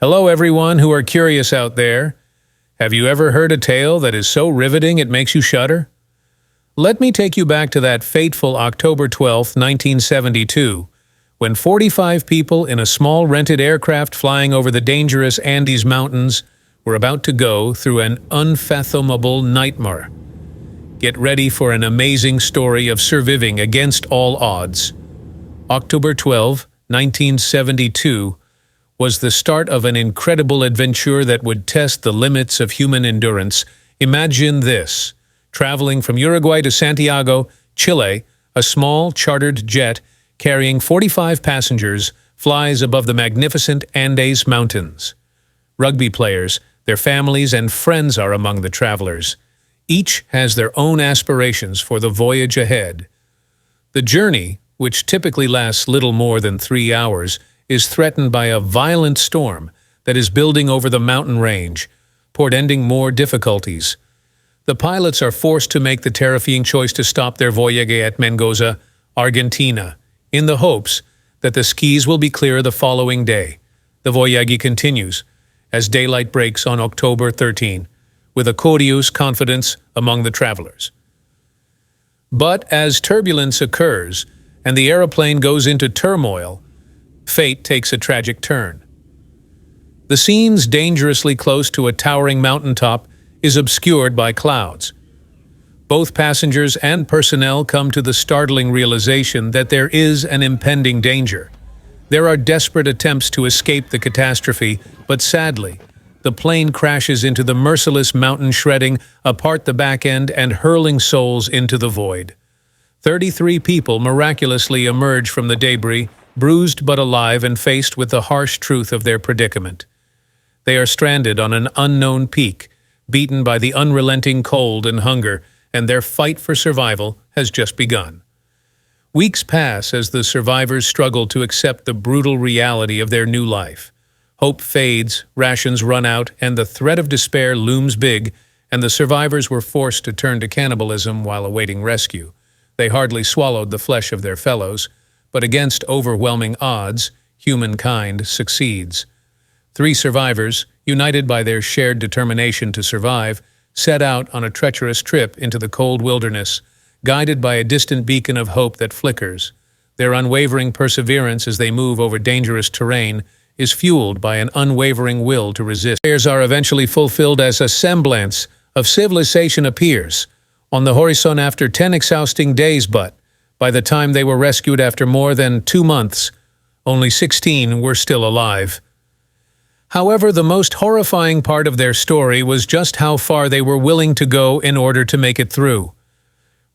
Hello everyone who are curious out there. Have you ever heard a tale that is so riveting it makes you shudder? Let me take you back to that fateful October 12, 1972, when 45 people in a small rented aircraft flying over the dangerous Andes Mountains were about to go through an unfathomable nightmare. Get ready for an amazing story of surviving against all odds. October 12, 1972 was the start of an incredible adventure that would test the limits of human endurance. Imagine this. Traveling from Uruguay to Santiago, Chile, a small chartered jet carrying 45 passengers flies above the magnificent Andes Mountains. Rugby players, their families and friends are among the travelers. Each has their own aspirations for the voyage ahead. The journey, which typically lasts little more than 3 hours, is threatened by a violent storm that is building over the mountain range, portending more difficulties. The pilots are forced to make the terrifying choice to stop their voyage at Mendoza, Argentina, in the hopes that the skis will be clear the following day. The voyage continues as daylight breaks on October 13, with a courteous confidence among the travelers. But as turbulence occurs and the aeroplane goes into turmoil, fate takes a tragic turn. The scenes dangerously close to a towering mountaintop is obscured by clouds. Both passengers and personnel come to the startling realization that there is an impending danger. There are desperate attempts to escape the catastrophe, but sadly, the plane crashes into the merciless mountain, shredding apart the back end and hurling souls into the void. 33 people miraculously emerge from the debris, bruised but alive and faced with the harsh truth of their predicament. They are stranded on an unknown peak, beaten by the unrelenting cold and hunger, and their fight for survival has just begun. Weeks pass as the survivors struggle to accept the brutal reality of their new life. Hope fades, rations run out, and the threat of despair looms big, and the survivors were forced to turn to cannibalism while awaiting rescue. They hardly swallowed the flesh of their fellows, but against overwhelming odds, humankind succeeds. 3 survivors, united by their shared determination to survive, set out on a treacherous trip into the cold wilderness, guided by a distant beacon of hope that flickers. Their unwavering perseverance as they move over dangerous terrain is fueled by an unwavering will to resist. Prayers are eventually fulfilled as a semblance of civilization appears on the horizon after 10 exhausting days, but by the time they were rescued after more than 2 months, only 16 were still alive. However, the most horrifying part of their story was just how far they were willing to go in order to make it through.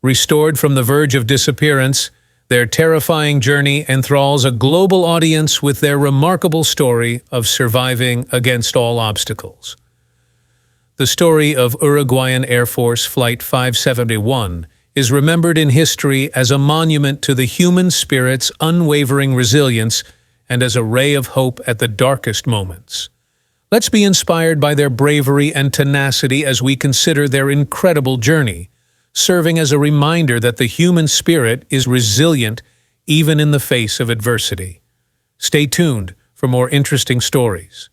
Restored from the verge of disappearance, their terrifying journey enthralls a global audience with their remarkable story of surviving against all obstacles. The story of Uruguayan Air Force Flight 571 is remembered in history as a monument to the human spirit's unwavering resilience and as a ray of hope at the darkest moments. Let's be inspired by their bravery and tenacity as we consider their incredible journey, serving as a reminder that the human spirit is resilient even in the face of adversity. Stay tuned for more interesting stories.